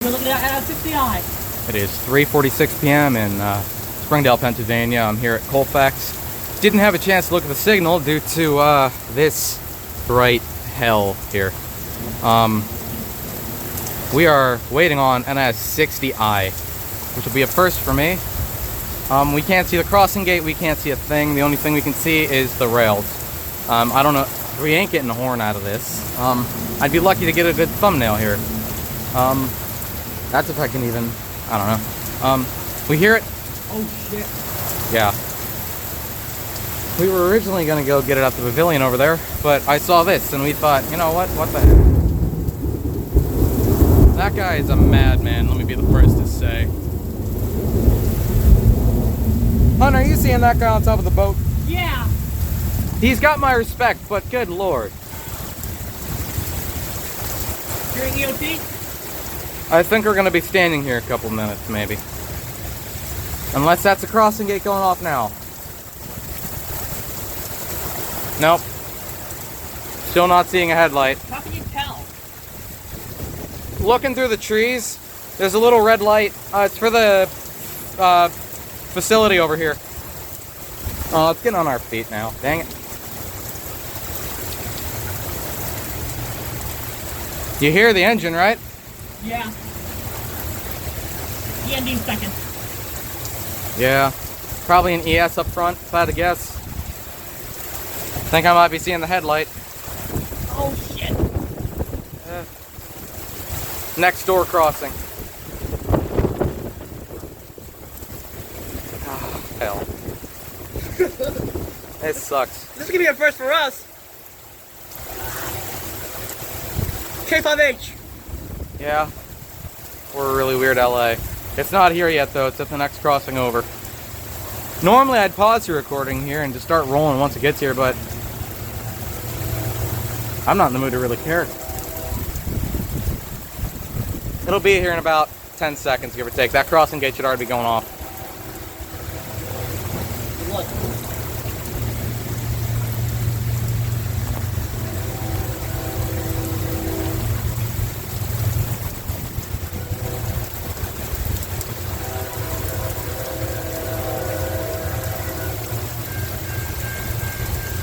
You're looking at 60i. It is 3:46 p.m. in Springdale, Pennsylvania. I'm here at Colfax. Didn't have a chance to look at the signal due to this bright hell here. We are waiting on NS 60i, which will be a first for me. We can't see the crossing gate, we can't see a thing. The only thing we can see is the rails. I don't know, we ain't getting a horn out of this. I'd be lucky to get a good thumbnail here. That's if I can even, I don't know. We hear it? Oh shit. Yeah. We were originally gonna go get it at the pavilion over there, but I saw this and we thought, you know what the heck? That guy is a madman, let me be the first to say. Hunter, are you seeing that guy on top of the boat? Yeah. He's got my respect, but good lord. You're in EOT? I think we're gonna be standing here a couple minutes, maybe. Unless that's a crossing gate going off now. Nope. Still not seeing a headlight. How can you tell? Looking through the trees, there's a little red light. It's for the facility over here. Oh, it's getting on our feet now. Dang it. You hear the engine, right? Yeah. END second. Yeah. Probably an ES up front, if I had to guess. Think I might be seeing the headlight. Oh shit. Next door crossing. Oh, hell. It sucks. This is gonna be a first for us. K5H. Yeah. We're a really weird LA. It's not here yet though, it's at the next crossing over. Normally I'd pause the recording here and just start rolling once it gets here, but I'm not in the mood to really care. It'll be here in about 10 seconds, give or take. That crossing gate should already be going off. Look.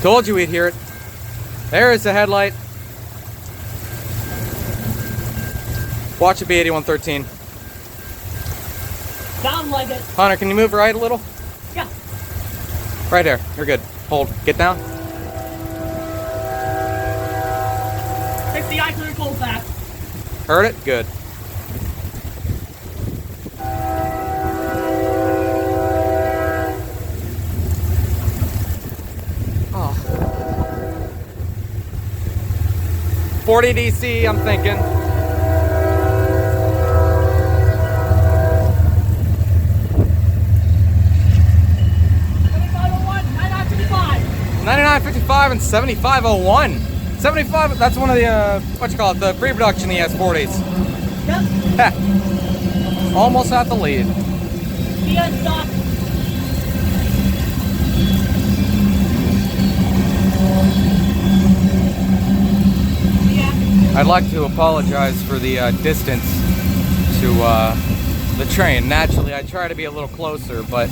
Told you we'd hear it. There is the headlight. Watch it be 8113. Sound like it. Hunter, can you move right a little? Yeah. Right there. You're good. Hold. Get down. 60i clear cold back. Heard it? Good. Oh. 40 DC, I'm thinking. $99.55 and $75.01. 75. That's one of the what you call it, the pre-production ES40s. Yep. Almost at the lead. ES stock. Yeah. I'd like to apologize for the distance to the train. Naturally, I try to be a little closer, but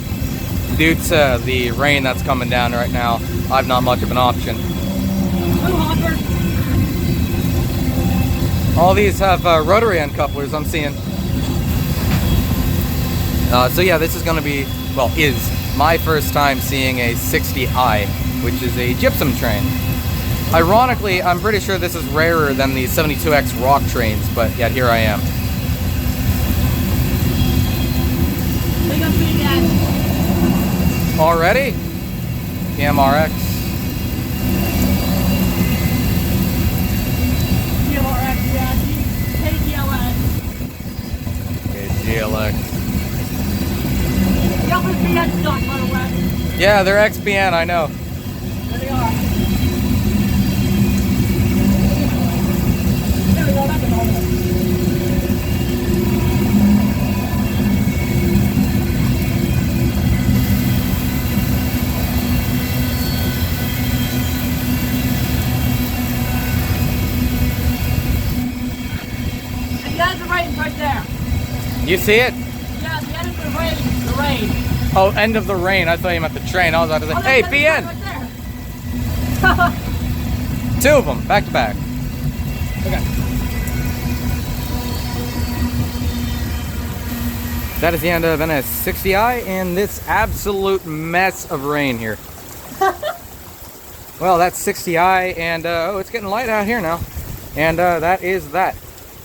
due to the rain that's coming down right now, I've not much of an option. Blue hopper. All these have rotary end couplers I'm seeing. So yeah, this is going to be, well, is my first time seeing a 60i, which is a gypsum train. Ironically, I'm pretty sure this is rarer than the 72X rock trains, but yet here I am. Big up big ass. Already? PMRX. GLRX, yeah. KGLX. Okay, GLX. Yep, it's BN stock, by the way. Yeah, they're XPN, I know. There they are. There we go, that's a normal. And you guys are right there. You see it? Yeah, the end of the rain. The rain. Oh, end of the rain. I thought you meant the train. I was about to say, Oh, hey, that's BN! right there. Two of them, back to back. Okay. That is the end of NS60i and this absolute mess of rain here. Well, that's 60i, and oh, it's getting light out here now. And that is that.